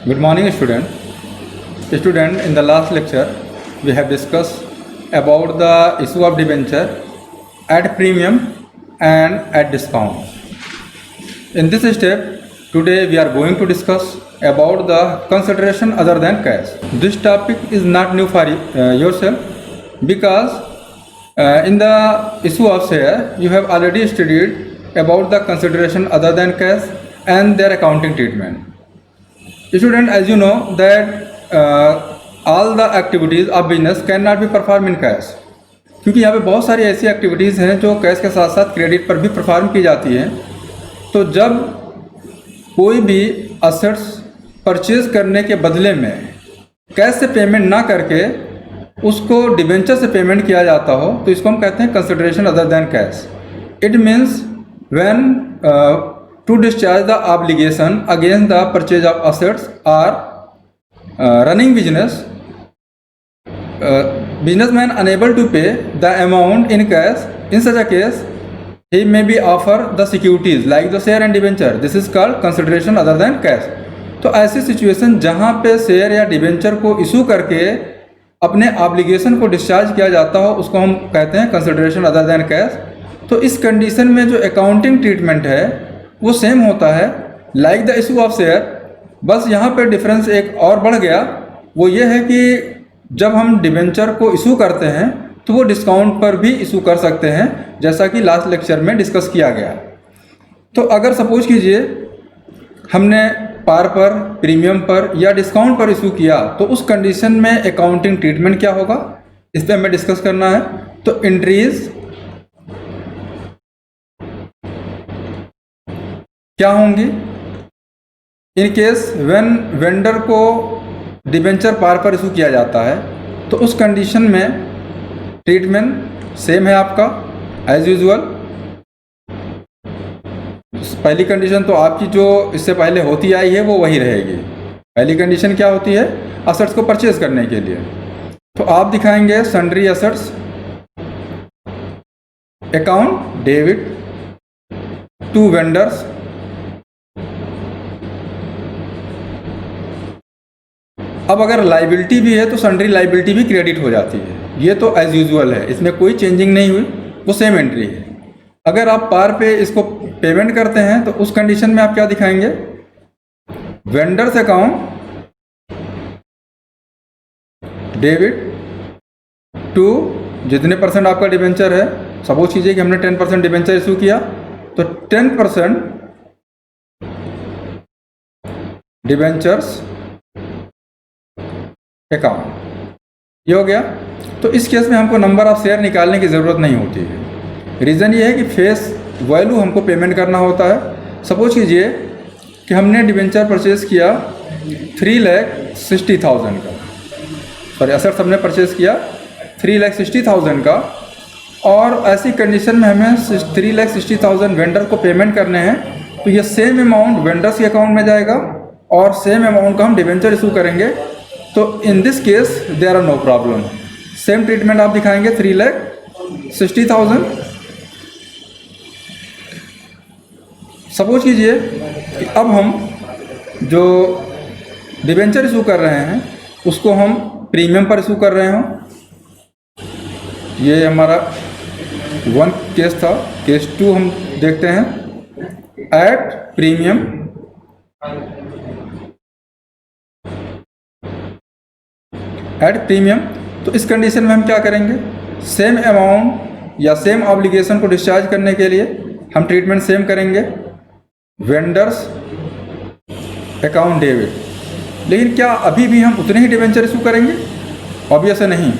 Good morning, student. Student, in the last lecture, we have discussed about the issue of debenture at premium and at discount. In this step, today we are going to discuss about the consideration other than cash. This topic is not new for yourself because in the issue of share, you have already studied about the consideration other than cash and their accounting treatment. Student, as you know that all the activities of business cannot be performed in cash, क्योंकि यहाँ पे बहुत सारी ऐसी activities हैं जो cash के साथ साथ क्रेडिट पर भी परफॉर्म की जाती हैं। तो जब कोई भी असेट्स परचेज करने के बदले में कैश से पेमेंट ना करके उसको डिबेंचर से पेमेंट किया जाता हो तो इसको हम कहते हैं consideration other than cash. It means when to discharge the obligation against the purchase of assets or running business, businessman unable to pay the amount in cash, in such a case he may be offer the securities like the share and debenture. This is called consideration other than cash. तो ऐसी situation जहाँ पे share या debenture को issue करके अपने obligation को discharge किया जाता हो उसको हम कहते हैं कंसिडरेशन अदर देन कैश। तो इस कंडीशन में जो अकाउंटिंग ट्रीटमेंट है वो सेम होता है like the issue of share, बस यहाँ पे डिफरेंस एक और बढ़ गया। वो ये है कि जब हम डिबेंचर को इशू करते हैं तो वो डिस्काउंट पर भी इशू कर सकते हैं, जैसा कि लास्ट लेक्चर में डिस्कस किया गया। तो अगर सपोज कीजिए हमने पार पर, प्रीमियम पर या डिस्काउंट पर इशू किया तो उस कंडीशन में अकाउंटिंग ट्रीटमेंट क्या होगा, इस पर हमें डिस्कस करना है। तो एंट्रीज क्या होंगी इन केस व्हेन वेंडर को डिबेंचर पार पर इशू किया जाता है तो उस कंडीशन में ट्रीटमेंट सेम है आपका एज यूजुअल। पहली कंडीशन तो आपकी जो इससे पहले होती आई है वो वही रहेगी। पहली कंडीशन क्या होती है, असेट्स को परचेज करने के लिए। तो आप दिखाएंगे sundry assets account debit to vendors, अब अगर लाइबिलिटी भी है तो सन्ड्री लाइबिलिटी भी क्रेडिट हो जाती है। ये तो एज यूजुअल है, इसमें कोई चेंजिंग नहीं हुई, वो सेम एंट्री है। अगर आप पार पे इसको पेमेंट करते हैं तो उस कंडीशन में आप क्या दिखाएंगे, वेंडर्स अकाउंट डेबिट टू जितने परसेंट आपका डिबेंचर है। सपोज कीजिए कि हमने 10% डिबेंचर इशू किया तो 10% डिबेंचर्स अकाउंट, ये हो गया। तो इस केस में हमको नंबर ऑफ शेयर निकालने की ज़रूरत नहीं होती है। रीज़न ये है कि फेस वैल्यू हमको पेमेंट करना होता है। सपोज कीजिए कि हमने डिबेंचर परचेज़ किया 3,60,000 का, सॉरी असेट्स हमने परचेज़ किया 3,60,000 का, और ऐसी कंडीशन में हमें 3,60,000 वेंडर को पेमेंट करने हैं। तो ये सेम अमाउंट वेंडर्स के अकाउंट में जाएगा और सेम अमाउंट का हम डिबेंचर इशू करेंगे। तो in this case there are no problem, same treatment आप दिखाएंगे 3,60,000। सपोज कीजिए कि अब हम जो डिबेंचर इशू कर रहे हैं उसको हम प्रीमियम पर इशू कर रहे हों। ये हमारा 1 केस था। केस 2 हम देखते हैं एट प्रीमियम एट प्रीमियम। तो इस कंडीशन में हम क्या करेंगे, सेम अमाउंट या सेम ऑब्लिगेशन को डिस्चार्ज करने के लिए हम ट्रीटमेंट सेम करेंगे, वेंडर्स अकाउंट डेबिट। लेकिन क्या अभी भी हम उतने ही डिबेंचर इशू करेंगे? ऑब्वियस है नहीं,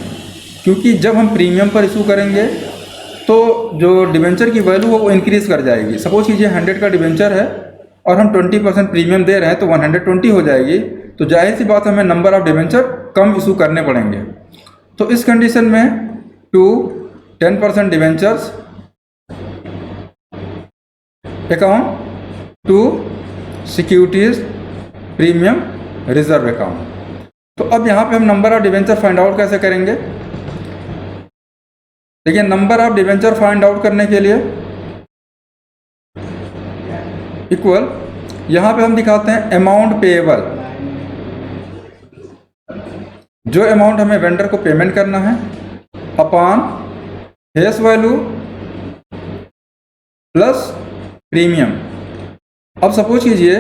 क्योंकि जब हम प्रीमियम पर इशू करेंगे तो जो डिबेंचर की वैल्यू है वो इंक्रीज़ कर जाएगी। सपोज कीजिए 100 का डिबेंचर है और हम 20% प्रीमियम दे रहे हैं तो 120 हो जाएगी। तो जाहिर सी बात हमें नंबर ऑफ डिबेंचर कम इशू करने पड़ेंगे। तो इस कंडीशन में to 10% debentures account to securities premium reserve account. तो अब यहाँ पे हम number of debenture find out कैसे करेंगे। देखिए, number of debenture find out करने के लिए इक्वल यहाँ पे हम दिखाते हैं अमाउंट पेएबल जो अमाउंट हमें वेंडर को पेमेंट करना है upon face value plus premium. अब सपोज कीजिए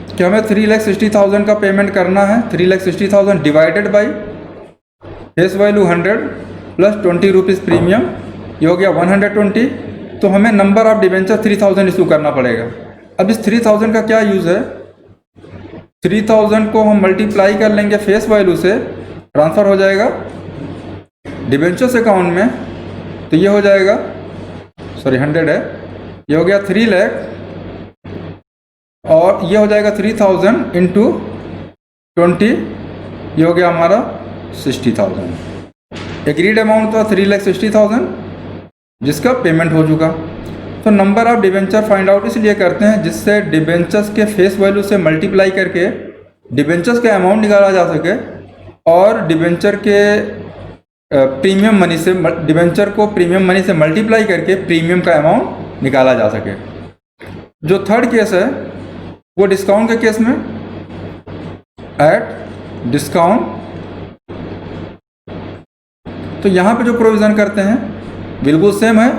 कि हमें 3,60,000 का पेमेंट करना है। 3,60,000 divided by face value 100 plus 20 rupees premium, ये हो गया 120। तो हमें नंबर ऑफ डिवेंचर 3,000 इशू करना पड़ेगा। अब इस 3,000 का क्या यूज़ है, 3,000 को हम मल्टीप्लाई कर लेंगे फेस वैल्यू से, ट्रांसफ़र हो जाएगा डिवेंचर्स अकाउंट में। तो ये हो जाएगा 100 है, ये हो गया 3 लाख, और ये हो जाएगा 3,000 इंटू 20, ये हो गया हमारा 60,000। एग्रीड अमाउंट था 3,60,000 जिसका पेमेंट हो चुका। तो number of debenture find out इसलिए करते हैं जिससे डिवेंचर्स के फेस वैल्यू से मल्टीप्लाई करके डिवेंचर्स का अमाउंट निकाला जा सके, और डिवेंचर के प्रीमियम मनी से, डिवेंचर को प्रीमियम मनी से मल्टीप्लाई करके प्रीमियम का अमाउंट निकाला जा सके। जो थर्ड केस है वो डिस्काउंट के केस में एट डिस्काउंट। तो यहाँ पे जो प्रोविज़न करते हैं बिल्कुल सेम है,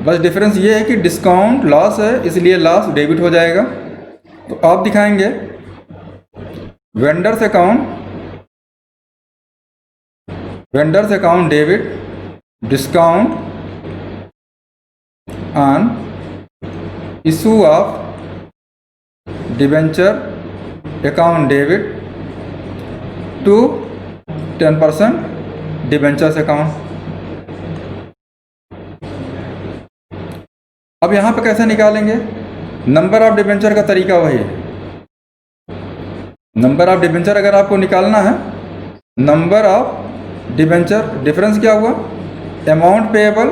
बस डिफरेंस ये है कि डिस्काउंट लॉस है इसलिए लॉस डेबिट हो जाएगा। तो आप दिखाएंगे vendors account debit discount on issue of debenture account debit to 10% debentures account. अब यहाँ पे कैसे निकालेंगे, नंबर ऑफ डिवेंचर का तरीका वही है। नंबर ऑफ डिवेंचर अगर आपको निकालना है, नंबर ऑफ डिवेंचर, डिफरेंस क्या हुआ, amount payable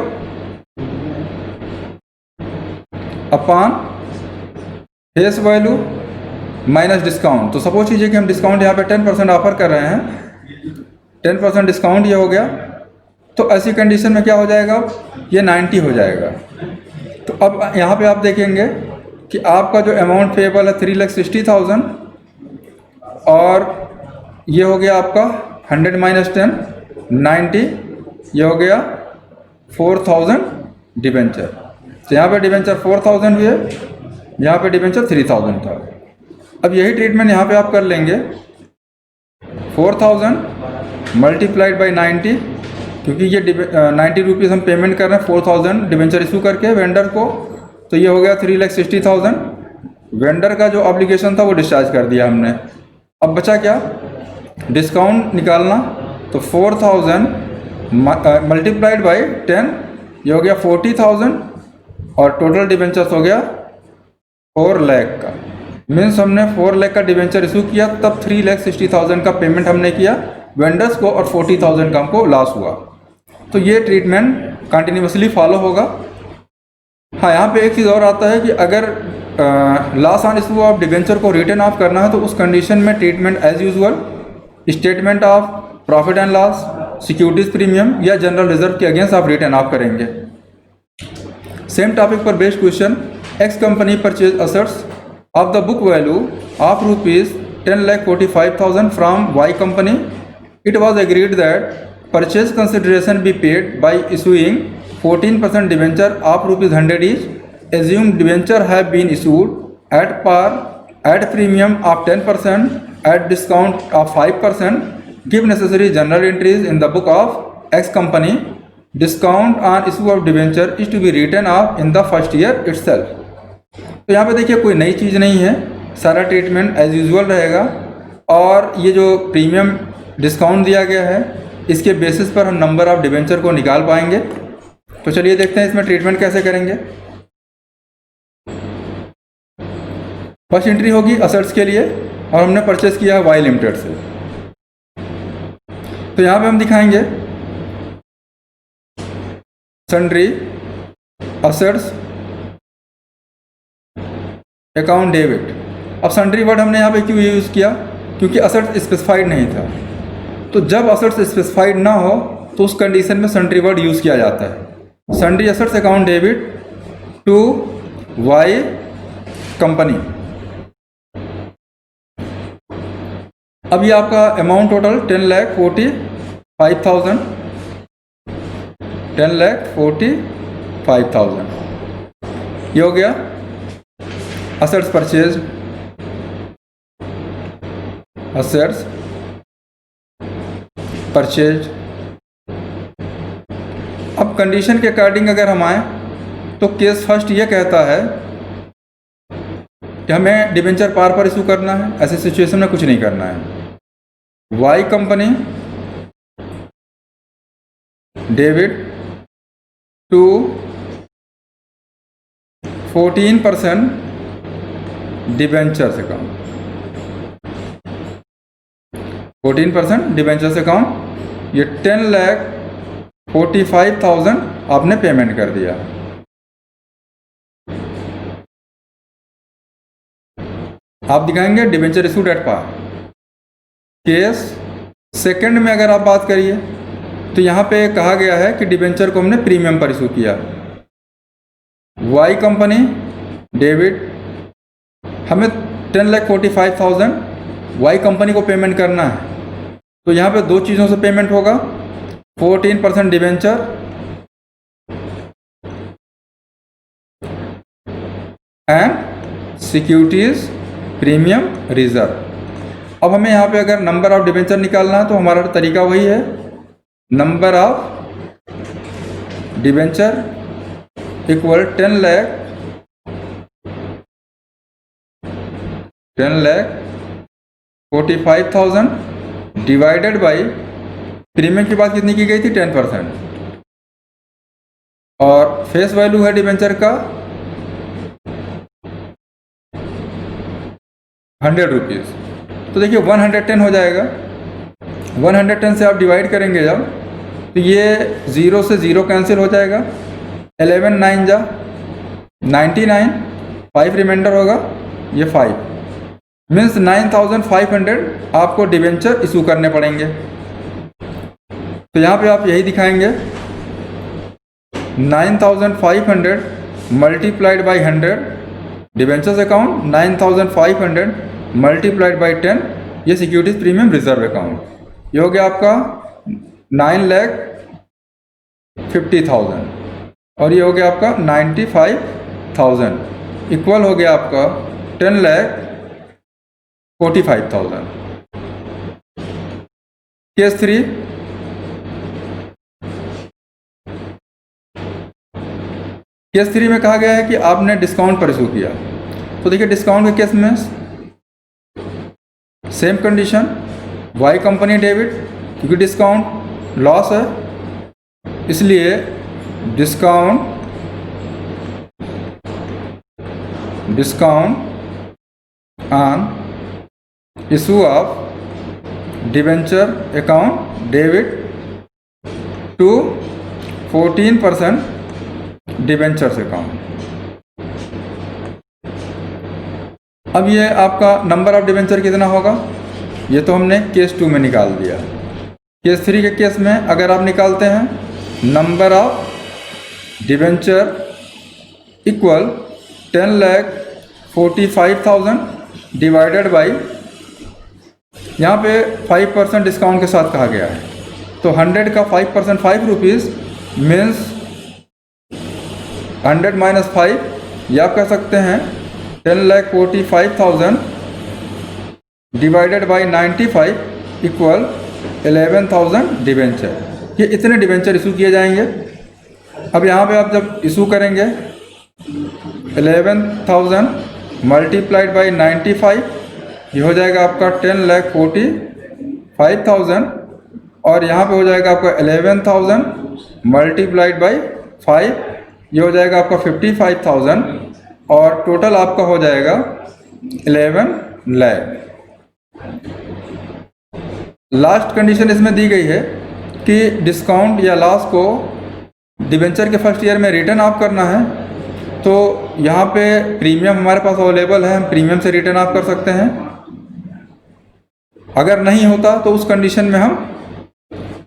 upon face value minus discount. तो सपोज कीजिए कि हम डिस्काउंट यहाँ पे 10% ऑफर कर रहे हैं, 10% डिस्काउंट ये हो गया। तो ऐसी कंडीशन में क्या हो जाएगा, ये 90 हो जाएगा। तो अब यहाँ पे आप देखेंगे कि आपका जो अमाउंट पेएबल है 3,60,000, और ये हो गया आपका 100 माइनस 10 90, ये हो गया 4,000 डिवेंचर। तो यहाँ पे डिवेंचर 4,000 हुए, यहाँ पे डिवेंचर 3,000 था। अब यही ट्रीटमेंट यहाँ पे आप कर लेंगे, 4,000 मल्टीप्लाइड बाई 90, क्योंकि ये 90 रुपीज़ हम पेमेंट कर रहे हैं 4,000 डिवेंचर इशू करके वेंडर को। तो ये हो गया 3,60,000। वेंडर का जो ऑब्लिगेशन था वो डिस्चार्ज कर दिया हमने। अब बचा क्या, डिस्काउंट निकालना। तो 4,000 मल्टीप्लाइड बाई 10, ये हो गया 40,000, और टोटल डिवेंचर्स हो गया 4 लाख का। मीन्स हमने 4 लाख का डिवेंचर इशू किया, तब 3,60,000 का पेमेंट हमने किया वेंडर्स को, और 40,000 का हमको लॉस हुआ। तो ये ट्रीटमेंट कंटिन्यूसली फॉलो होगा। हाँ, यहाँ पे एक चीज़ और आता है कि अगर loss on issue of debenture को रिटर्न ऑफ करना है तो उस कंडीशन में treatment as usual statement of profit and loss, securities premium या जनरल रिजर्व के अगेंस्ट आप रिटर्न ऑफ करेंगे। सेम टॉपिक पर based question, X company purchase assets of the book value of ₹10,45,000 from Y company. It was agreed that purchase consideration be paid by issuing 14% debenture of ₹100 each. Assumed debenture have been issued at par, at premium of 10%, at discount of 5%. Give necessary journal entries in the book of X company. Discount on issue of debenture is to be written off in the first year itself. तो यहाँ पे देखिए कोई नई चीज़ नहीं है, सारा treatment as usual रहेगा। और ये जो प्रीमियम डिस्काउंट दिया गया है इसके बेसिस पर हम नंबर ऑफ डिवेंचर को निकाल पाएंगे। तो चलिए देखते हैं इसमें ट्रीटमेंट कैसे करेंगे। फर्स्ट एंट्री होगी असेट्स के लिए, और हमने परचेस किया है वाई लिमिटेड से। तो यहाँ पे हम दिखाएंगे सन्ड्री असेट्स अकाउंट डेबिट। अब सन्ड्री वर्ड हमने यहाँ पे क्यों यूज़ किया, क्योंकि असेट्स स्पेसिफाइड नहीं था। तो जब असेट्स स्पेसिफाइड ना हो तो उस कंडीशन में सन्ड्री वर्ड यूज़ किया जाता है। Sundry assets account debit to Y company. अब ये आपका अमाउंट टोटल 10,40,000 5,000, 10,45,000, ये हो गया असेट्स परचेज, असेट्स परचेज। अब कंडीशन के अकॉर्डिंग अगर हम आए तो केस फर्स्ट ये कहता है कि हमें डिबेंचर पार पर इशू करना है, ऐसे सिचुएशन में कुछ नहीं करना है। Y company debit to 14% debenture account, 14% debenture account, ये 10,45,000 आपने पेमेंट कर दिया। आप दिखाएंगे debenture issued at par. Case second में अगर आप बात करिए तो यहाँ पे कहा गया है कि डिबेंचर को हमने प्रीमियम पर इशू किया। वाई कंपनी डेबिट, हमें 10,45,000 वाई कंपनी को पेमेंट करना है, तो यहाँ पे दो चीज़ों से पेमेंट होगा, 14% debenture and securities premium reserve. अब हमें यहाँ पे अगर नंबर ऑफ डिबेंचर निकालना है तो हमारा तरीका वही है, number of debenture equal 10,45,000 divided by premium की बात कितनी की गई थी, 10%, और फेस वैल्यू है डिबेंचर का 100 रुपीज़। तो देखिए 110 हो जाएगा, 110 से आप डिवाइड करेंगे जब तो ये 0 से 0 कैंसिल हो जाएगा, 11 9 जा 99, 5 रिमाइंडर होगा, ये 5 मीन्स 9,500 आपको डिबेंचर इशू करने पड़ेंगे। तो यहाँ पे आप यही दिखाएंगे 9,500 multiplied by 100 debentures account, 9,500 multiplied by 10 ये सिक्योरिटीज प्रीमियम रिजर्व अकाउंट, ये हो गया आपका 9,50,000 और ये हो गया आपका 95,000, इक्वल हो गया आपका 10,45,000। केस 3, केस 3 में कहा गया है कि आपने डिस्काउंट पर इशू किया। तो देखिए डिस्काउंट के केस में same condition, Y company debit, क्योंकि डिस्काउंट लॉस है इसलिए discount on issue of debenture account debit to 14% debentures account. अब ये आपका नंबर ऑफ डिबेंचर कितना होगा, ये तो हमने केस 2 में निकाल दिया। केस 3 के केस में अगर आप निकालते हैं number of debenture equal 10,45,000 divided by, यहाँ पे 5% डिस्काउंट के साथ कहा गया है, तो 100 का 5% 5 रुपीज़ मीन्स 100 माइनस 5, या आप कह सकते हैं 10,45,000 डिवाइडेड बाई 95 इक्वल 11,000 डिबेंचर। ये इतने डिबेंचर इशू किए जाएंगे। अब यहाँ पे आप जब इशू करेंगे 11,000 मल्टीप्लाइड बाई 95, ये हो जाएगा आपका 10,45,000 और यहाँ पे हो जाएगा आपका 11,000 मल्टीप्लाइड बाई 5, ये हो जाएगा आपका 55,000 और टोटल आपका हो जाएगा 11 लाख। लास्ट कंडीशन इसमें दी गई है कि डिस्काउंट या लॉस को डिबेंचर के फर्स्ट ईयर में रिटर्न ऑफ करना है, तो यहाँ पे प्रीमियम हमारे पास अवेलेबल है, हम प्रीमियम से रिटर्न ऑफ कर सकते हैं। अगर नहीं होता तो उस कंडीशन में हम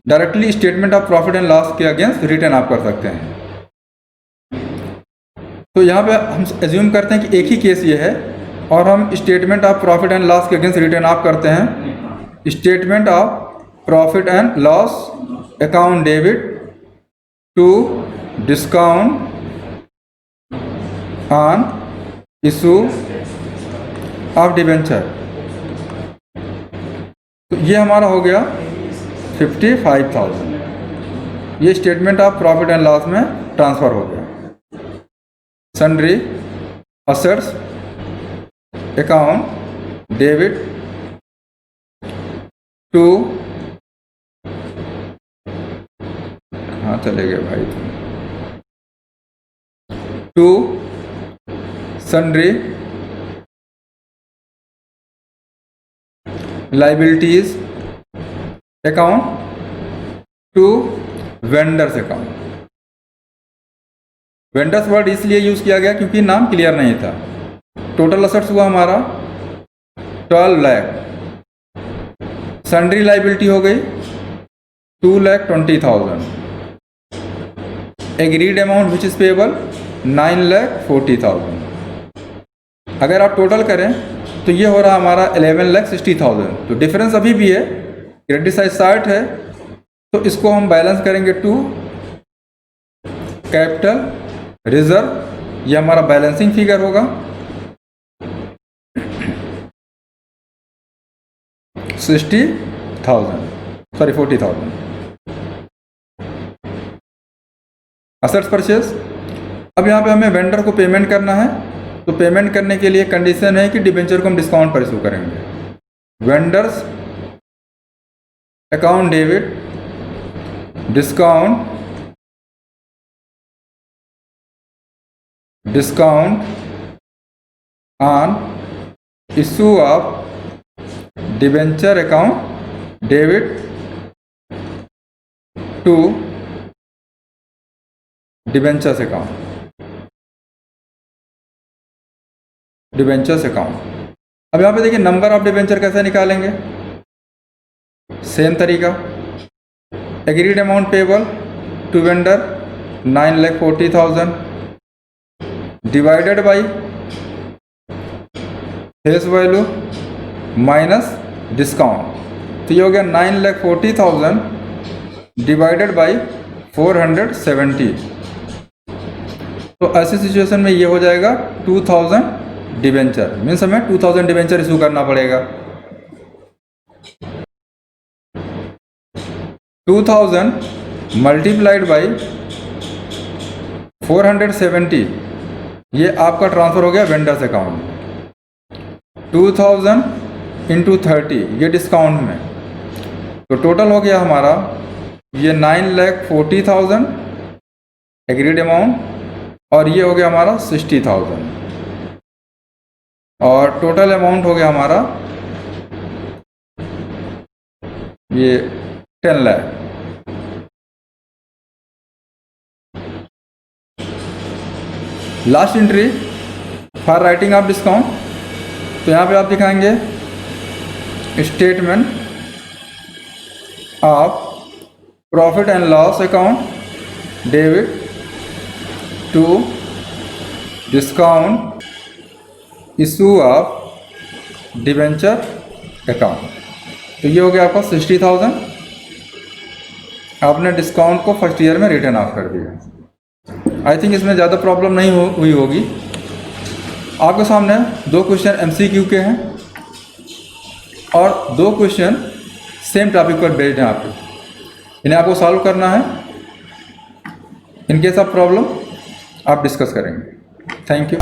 directly statement of profit and loss के अगेंस्ट रिटर्न ऑफ कर सकते हैं। तो यहाँ पे हम एज्यूम करते हैं कि एक ही केस ये है और हम statement of profit and loss के अगेंस्ट रिटर्न ऑफ करते हैं। Statement of profit and loss account debit to discount on issue of debenture। तो ये हमारा हो गया 55,000। ये statement of profit and loss में ट्रांसफ़र हो गया। Sundry assets account debit to, हाँ चले गए भाई, to sundry liabilities account to vendors account. Vendors word इसलिए यूज किया गया क्योंकि नाम क्लियर नहीं था। टोटल असेट्स हुआ हमारा 12 लाख, सन्ड्री लाइबिलिटी हो गई 2,20,000, agreed amount which is payable 9,40,000। अगर आप टोटल करें तो ये हो रहा हमारा 11,60,000। तो डिफरेंस अभी भी है, क्रेडिट साइड 60 है, तो इसको हम बैलेंस करेंगे टू कैपिटल रिजर्व। ये हमारा बैलेंसिंग फिगर होगा 40,000। Assets purchase. अब यहाँ पे हमें वेंडर को पेमेंट करना है, तो पेमेंट करने के लिए कंडीशन है कि डिबेंचर को हम डिस्काउंट पर इशू करेंगे। Vendors account debit discount on issue of debenture account debit to debentures account. Debentures account. अब यहाँ पे देखिए नंबर ऑफ डिबेंचर कैसे निकालेंगे, सेम तरीका। Agreed amount payable to vendor 9,40,000 divided by face value minus discount. तो ये हो गया 9,40,000 डिवाइडेड बाई 470। तो ऐसी सिचुएशन में ये हो जाएगा 2,000 डिबेंचर, मीन्स हमें 2,000 डिबेंचर इशू करना पड़ेगा। 2,000 मल्टीप्लाइड बाई 470, ये आपका ट्रांसफ़र हो गया वेंडर्स अकाउंट। 2,000 इंटू 30, ये डिस्काउंट में, तो टोटल हो गया हमारा ये 9,40,000 एग्रीड अमाउंट, और ये हो गया हमारा 60,000, और टोटल अमाउंट हो गया हमारा ये 10 lakh. Last entry for writing off discount. तो यहाँ पे आप दिखाएंगे statement of profit and loss account debit to discount issue of debenture account. तो ये हो गया आपका 60,000। आपने डिस्काउंट को फर्स्ट ईयर में रिटर्न ऑफ कर दिया। आई थिंक इसमें ज़्यादा प्रॉब्लम नहीं हुई होगी। आपके सामने 2 क्वेश्चन MCQ के हैं और 2 क्वेश्चन सेम टॉपिक पर बेस्ड हैं आपके, इन्हें आपको सॉल्व करना है। इन केस ऑफ प्रॉब्लम आप डिस्कस करेंगे। Thank you.